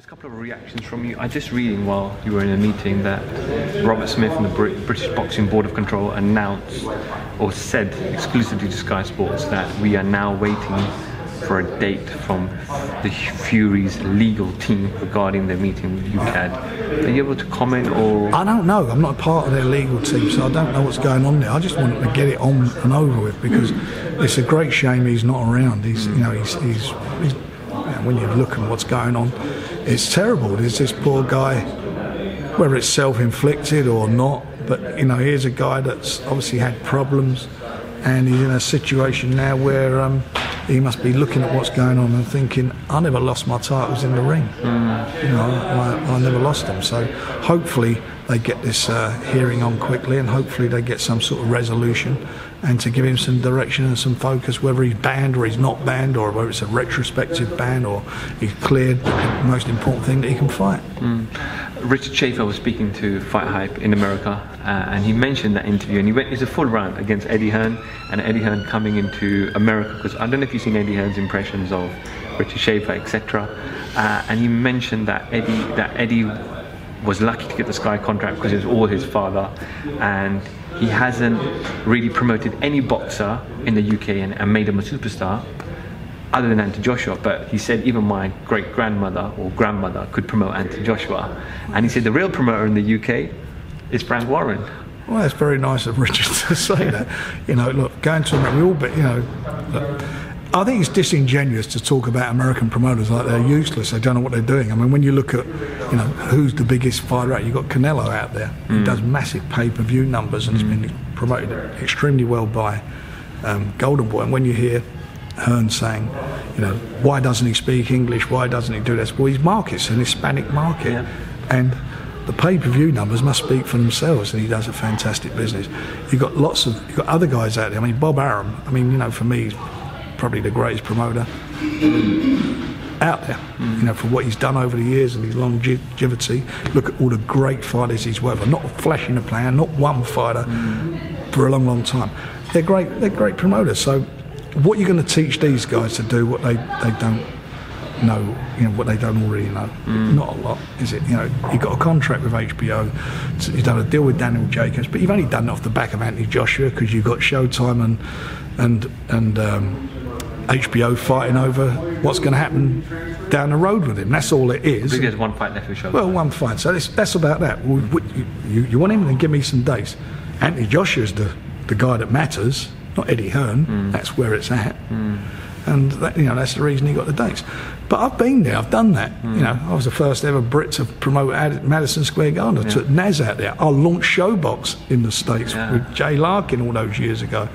There's a couple of reactions from you. I just reading while you were in a meeting that Robert Smith and the British Boxing Board of Control announced or said exclusively to Sky Sports that we are now waiting for a date from the Fury's legal team regarding their meeting with UKAD. Are you able to comment or? I don't know. I'm not part of their legal team, so I don't know what's going on there. I just want them to get it on and over with because it's a great shame he's not around. He's when you look at what's going on, it's terrible. There's this poor guy, whether it's self-inflicted or not, but here's a guy that's obviously had problems, and he's in a situation now where he must be looking at what's going on and thinking, I never lost my titles in the ring. I never lost them. So hopefully they get this hearing on quickly, and hopefully they get some sort of resolution, and to give him some direction and some focus, whether he's banned or he's not banned, or whether it's a retrospective ban or he's cleared. The most important thing, that he can fight. Richard Schaefer was speaking to Fight Hype in America, and he mentioned that interview, and it's a full rant against Eddie Hearn, and Eddie Hearn coming into America, because I don't know if you've seen Eddie Hearn's impressions of Richard Schaefer, etc. And he mentioned that Eddie was lucky to get the Sky contract because it was all his father, and he hasn't really promoted any boxer in the UK and made him a superstar other than Anthony Joshua. But he said even my great-grandmother or grandmother could promote Anthony Joshua, and he said the real promoter in the UK is Frank Warren. Well, that's very nice of Richard to say that. Look, going to America, we all, look, I think it's disingenuous to talk about American promoters like they're useless. They don't know what they're doing. I mean, when you look at, who's the biggest fighter out, you've got Canelo out there. He does massive pay-per-view numbers and has been promoted extremely well by Golden Boy. And when you hear Hearn saying, why doesn't he speak English? Why doesn't he do this? Well, his market's an Hispanic market, and the pay-per-view numbers must speak for themselves, and he does a fantastic business. You've got other guys out there. I mean, Bob Arum. I mean, for me, he's probably the greatest promoter out there. For what he's done over the years and his longevity. Look at all the great fighters he's worked with. Not a flash in the pan, not one fighter for a long, long time. They're great promoters. So what you're going to teach these guys to do what they don't know, what they don't already know? Not a lot, is it? You've got a contract with HBO, you've done a deal with Daniel Jacobs, but you've only done it off the back of Anthony Joshua because you've got Showtime and HBO fighting over what's going to happen down the road with him. That's all it is. I think there's one fight left for Showtime. Well, one fight. So that's about that. Well, you want him, then give me some dates. Anthony Joshua's the guy that matters, not Eddie Hearn. That's where it's at. And that's the reason he got the dates. But I've been there, I've done that. I was the first ever Brit to promote Madison Square Garden. I took Naz out there. I launched Showbox in the States with Jay Larkin all those years ago.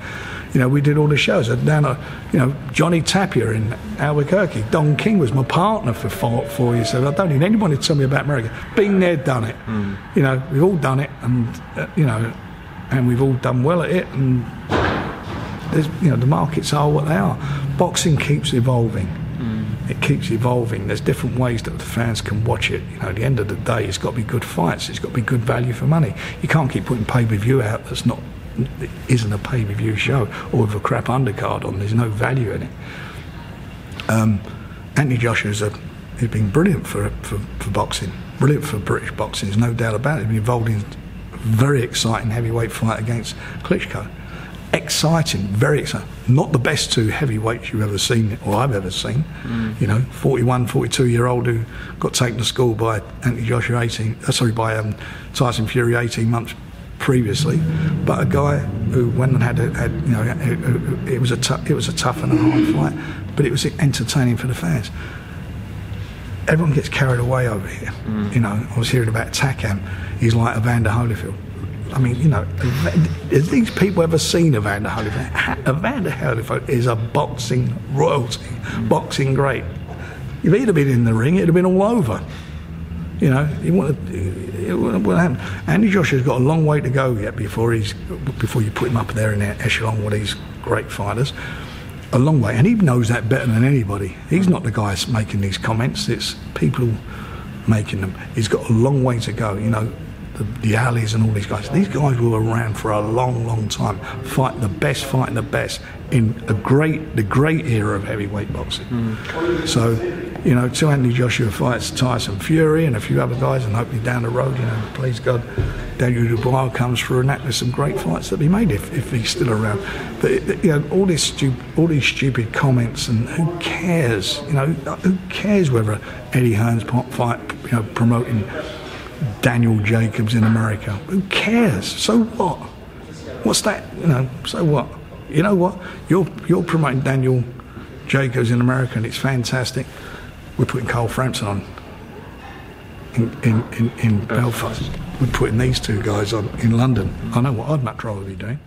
We did all the shows. Down at, Johnny Tapia in Albuquerque. Don King was my partner for 4 years. So I don't need anyone to tell me about America. Been there, done it. We've all done it, and and we've all done well at it. And there's, the markets are what they are. Boxing keeps evolving. It keeps evolving. There's different ways that the fans can watch it. At the end of the day, it's got to be good fights. It's got to be good value for money. You can't keep putting pay-per-view out that isn't a pay-per-view show, or with a crap undercard on. There's no value in it. Anthony Joshua has been brilliant for boxing, brilliant for British boxing. There's no doubt about it. He's been involved in a very exciting heavyweight fight against Klitschko. Exciting, very exciting. Not the best two heavyweights you've ever seen, or I've ever seen. 41, 42-year-old who got taken to school by Anthony Joshua by Tyson Fury 18 months previously, but a guy who went and it was a tough and a hard fight, but it was entertaining for the fans. Everyone gets carried away over here. I was hearing about Takam. He's like Evander Holyfield. I mean, has these people ever seen Evander Holyfield? Evander Holyfield is a boxing royalty, boxing great. If he'd have been in the ring, it'd have been all over. It wouldn't happen. Andy Joshua's got a long way to go yet before you put him up there in that echelon with these great fighters. A long way, and he knows that better than anybody. He's not the guy making these comments. It's people making them. He's got a long way to go. The Allies and all these guys. These guys were around for a long, long time, fighting the best in the great era of heavyweight boxing. So you know, two Anthony Joshua fights, Tyson Fury and a few other guys, and hopefully down the road, you know, please God, Daniel Dubois comes through, and that there's some great fights that be made if he's still around. But you know, all these stupid comments, and who cares? You know, who cares whether Eddie Hearn's fight, you know, promoting Daniel Jacobs in America? Who cares? So what? What's that? You know, so what? You know what? You're promoting Daniel Jacobs in America, and it's fantastic. We're putting Cole Frampton on in Belfast. We're putting these two guys on in London. I know what I'd much rather be doing.